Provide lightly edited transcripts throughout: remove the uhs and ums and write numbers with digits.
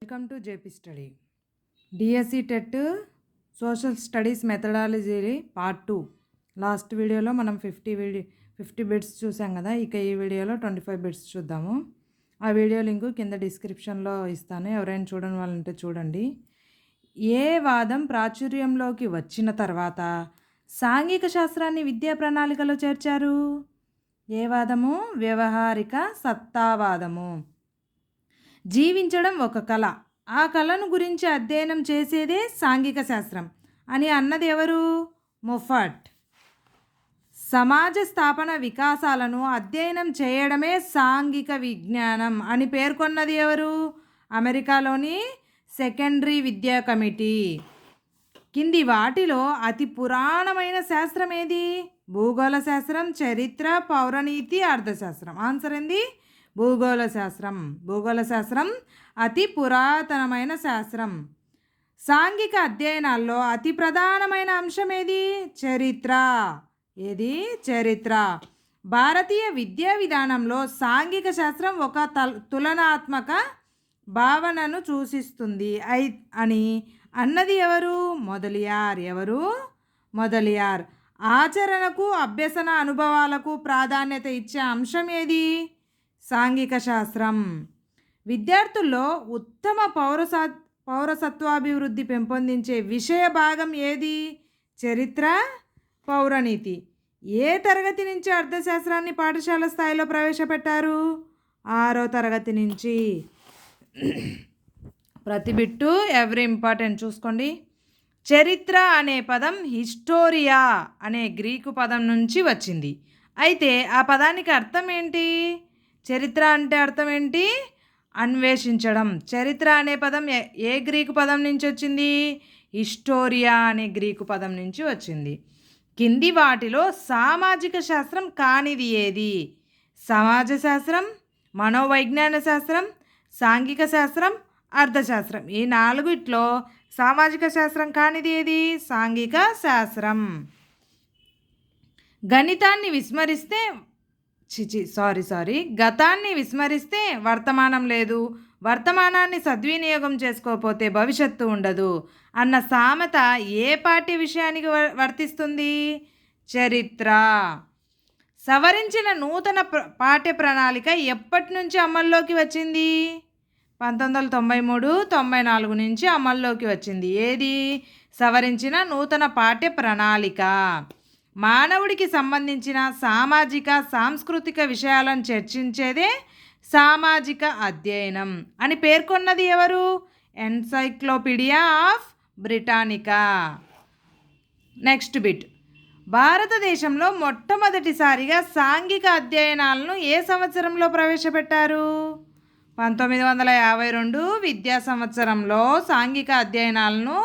Welcome to JP study. DSC TET social studies methodology part 2. Last వీడియోలో మనం 50 bits చూసాం కదా. ఇక ఈ వీడియోలో 25 బిట్స్ చూద్దాము. ఆ వీడియో లింకు కింద డిస్క్రిప్షన్లో ఇస్తాను, ఎవరైనా చూడని వాళ్ళంటే చూడండి. ఏ వాదం ప్రాచుర్యంలోకి వచ్చిన తర్వాత సాంఘిక శాస్త్రాన్ని విద్యా ప్రణాళికలో చేర్చారు? ఏ వాదము? వ్యవహారిక సత్తావాదము. జీవించడం ఒక కళ, ఆ కళను గురించి అధ్యయనం చేసేదే సాంఘిక శాస్త్రం అని అన్నది ఎవరు? మొఫట్. సమాజ స్థాపన వికాసాలను అధ్యయనం చేయడమే సాంఘిక విజ్ఞానం అని పేర్కొన్నది ఎవరు? అమెరికాలోని సెకండరీ విద్యా కమిటీ. కింది వాటిలో అతి పురాణమైన శాస్త్రం ఏది? భూగోళ శాస్త్రం, చరిత్ర, పౌరనీతి, అర్థశాస్త్రం. ఆన్సర్ ఏంది? భూగోళ శాస్త్రం. భూగోళ శాస్త్రం అతి పురాతనమైన శాస్త్రం. సాంఘిక అధ్యయనాల్లో అతి ప్రధానమైన అంశం ఏది? చరిత్ర. ఏది? చరిత్ర. భారతీయ విద్యా విధానంలో సాంఘిక శాస్త్రం ఒక తులనాత్మక భావనను సూచిస్తుంది అని అన్నది ఎవరు? మొదలియార్. ఎవరు? మొదలియార్. ఆచరణకు, అభ్యసన అనుభవాలకు ప్రాధాన్యత ఇచ్చే అంశం ఏది? సాంఘిక శాస్త్రం. విద్యార్థుల్లో ఉత్తమ పౌరసత్వాభివృద్ధి పెంపొందించే విషయ భాగం ఏది? చరిత్ర, పౌరనీతి. ఏ తరగతి నుంచి అర్థశాస్త్రాన్ని పాఠశాల స్థాయిలో ప్రవేశపెట్టారు? 6వ తరగతి నుంచి. ప్రతి బిట్టు ఎవ్రీ ఇంపార్టెంట్ చూసుకోండి. చరిత్ర అనే పదం హిస్టోరియా అనే గ్రీకు పదం నుంచి వచ్చింది. అయితే ఆ పదానికి అర్థం ఏంటి? చరిత్ర అంటే అర్థం ఏంటి? అన్వేషించడం. చరిత్ర అనే పదం ఏ గ్రీకు పదం నుంచి వచ్చింది? హిస్టోరియా అనే గ్రీకు పదం నుంచి వచ్చింది. కింది వాటిలో సామాజిక శాస్త్రం కానిది ఏది? సమాజ శాస్త్రం, మనోవైజ్ఞాన శాస్త్రం, సాంఘిక శాస్త్రం, అర్థశాస్త్రం. ఈ 4 సామాజిక శాస్త్రం కానిది ఏది? సాంఘిక శాస్త్రం. గణితాన్ని విస్మరిస్తే గతాన్ని విస్మరిస్తే వర్తమానం లేదు, వర్తమానాన్ని సద్వినియోగం చేసుకోకపోతే భవిష్యత్తు ఉండదు అన్న సామెత ఏ పాఠ్య విషయానికి వర్తిస్తుంది? చరిత్ర. సవరించిన నూతన పాఠ్య ప్రణాళిక ఎప్పటి నుంచి అమల్లోకి వచ్చింది? 1993-94 నుంచి అమల్లోకి వచ్చింది. ఏది? సవరించిన నూతన పాఠ్య ప్రణాళిక. మానవుడికి సంబంధించిన సామాజిక, సాంస్కృతిక విషయాలను చర్చించేదే సామాజిక అధ్యయనం అని పేర్కొన్నది ఎవరు? Encyclopedia of Britannica. Next bit. భారతదేశంలో మొట్టమొదటిసారిగా సాంఘిక అధ్యయనాలను ఏ సంవత్సరంలో ప్రవేశపెట్టారు? 1952 విద్యా సంవత్సరంలో సాంఘిక అధ్యయనాలను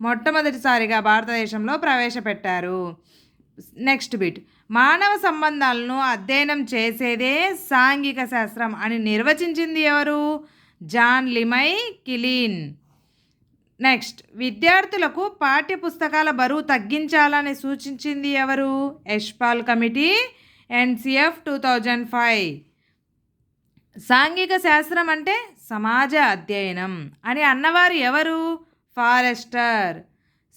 మొట్టమొదటిసారిగా భారతదేశంలో ప్రవేశపెట్టారు. Next bit. మానవ సంబంధాలను అధ్యయనం చేసేదే సాంఘిక శాస్త్రం అని నిర్వచించింది ఎవరు? జాన్ లిమై కిలిన్. నెక్స్ట్. విద్యార్థులకు పాఠ్య పుస్తకాల బరువు తగ్గించాలని సూచించింది ఎవరు? Yashpal committee, NCF 2005. సాంఘిక శాస్త్రం అంటే సమాజ అధ్యయనం అని అన్నవారు ఎవరు? ఫారెస్టర్.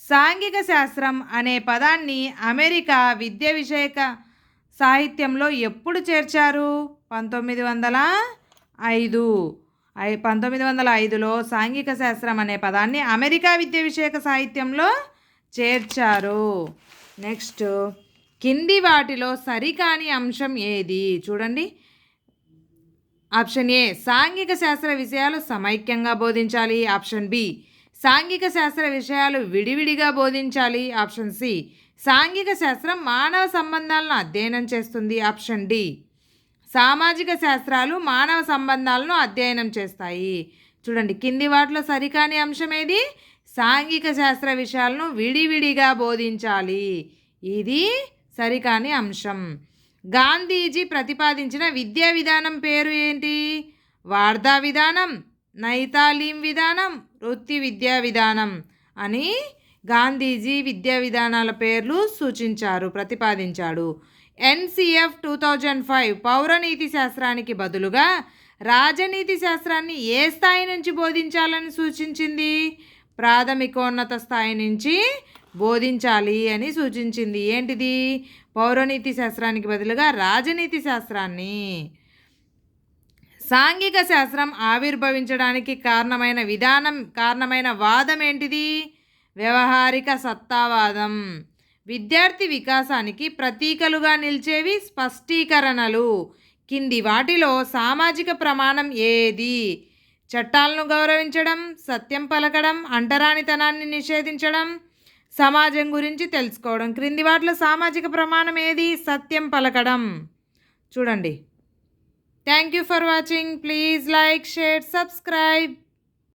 సాంఘిక శాస్త్రం అనే పదాన్ని అమెరికా విద్య విషయక సాహిత్యంలో ఎప్పుడు చేర్చారు? 1905. 1905లో సాంఘిక శాస్త్రం అనే పదాన్ని అమెరికా విద్య విషయక సాహిత్యంలో చేర్చారు. నెక్స్ట్. కింది వాటిలో సరికాని అంశం ఏది? చూడండి. ఆప్షన్ ఏ, సాంఘిక శాస్త్ర విషయాలు సమైక్యంగా బోధించాలి. ఆప్షన్ బి, సాంఘిక శాస్త్ర విషయాలు విడివిడిగా బోధించాలి. ఆప్షన్ సి, సాంఘిక శాస్త్రం మానవ సంబంధాలను అధ్యయనం చేస్తుంది. ఆప్షన్ డి, సామాజిక శాస్త్రాలు మానవ సంబంధాలను అధ్యయనం చేస్తాయి. చూడండి, కింది వాటిలో సరికాని అంశం ఏది? సాంఘిక శాస్త్ర విషయాలను విడివిడిగా బోధించాలి. ఇది సరికాని అంశం. గాంధీజీ ప్రతిపాదించిన విద్యా విధానం పేరు ఏంటి? వార్ధా విధానం, నైతాలీం విధానం, వృత్తి విద్యా విధానం అని గాంధీజీ విద్యా విధానాల పేర్లు సూచించారు, ప్రతిపాదించాడు. NCF 2005 పౌరనీతి శాస్త్రానికి బదులుగా రాజనీతి శాస్త్రాన్ని ఏ స్థాయి నుంచి బోధించాలని సూచించింది? ప్రాథమికోన్నత స్థాయి నుంచి బోధించాలి అని సూచించింది. ఏంటిది? పౌరనీతి శాస్త్రానికి బదులుగా రాజనీతి శాస్త్రాన్ని. సాంఘిక శాస్త్రం ఆవిర్భవించడానికి కారణమైన వాదం ఏంటిది? వ్యవహారిక సత్తావాదం. విద్యార్థి వికాసానికి ప్రతీకలుగా నిలిచేవి స్పష్టీకరణలు. కింది వాటిలో సామాజిక ప్రమాణం ఏది? చట్టాలను గౌరవించడం, సత్యం పలకడం, అంటరానితనాన్ని నిషేధించడం, సమాజం గురించి తెలుసుకోవడం. క్రింది వాటిలో సామాజిక ప్రమాణం ఏది? సత్యం పలకడం. చూడండి. Thank you for watching. Please like, share, subscribe.